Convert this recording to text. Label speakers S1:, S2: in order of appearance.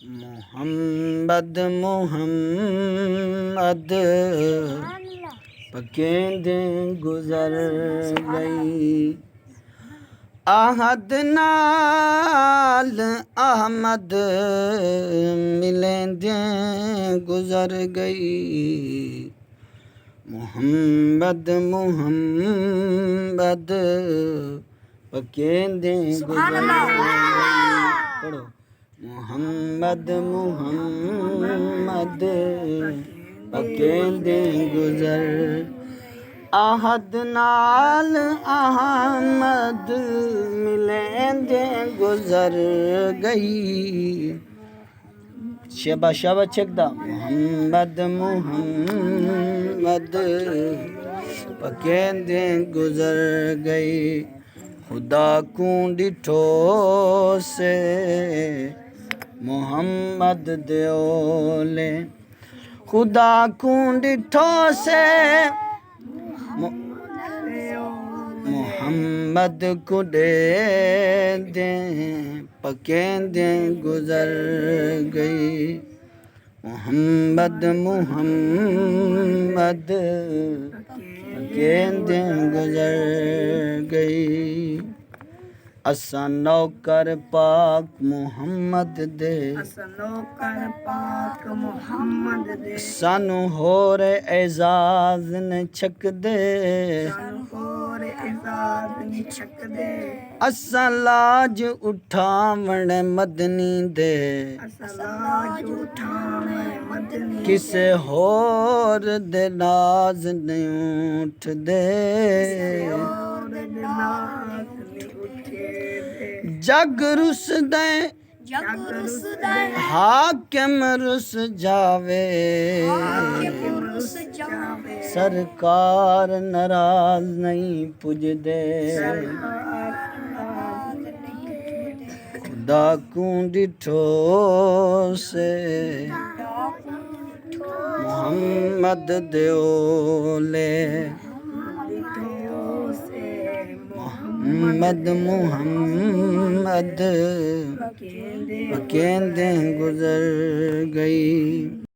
S1: मोहम्मद मोहम्मद पकेंदें गुजर गई। आहद नाल अहमद मिलेंदें गुजर गई। मोहम्मद मोहम्मद पकेंदें गुजर गई। पढ़ो मोहम्मद मोहम्मद पकेंदें गुजर। आहद नाल अहमद मिलेंदें गुजर गई। शबा शबा चकदा मोहम्मद मोहम्मद पकेंदें गुजर गई। खुदा को डिठो से मोहम्मद देओले। खुदा को डिठो से मोहम्मद को दे दे पकेंदें गुजर गई। मोहम्मद मोहम्मद पकेंदें गुजर गई। असा नौकर पाक मोहम्मद दे। सानू होर एजाज न छक दे। असा लाज उठावण मदनी दे। किसे होर दे नाज नहीं उठ दे। जग रुस दे हाकिम रुस जावे। सरकार नाराज नहीं पुजदे। खुदा को डिठो से मोहम्मद देओले। मोहम्मद मोहम्मद पकेंदें गुजर गई।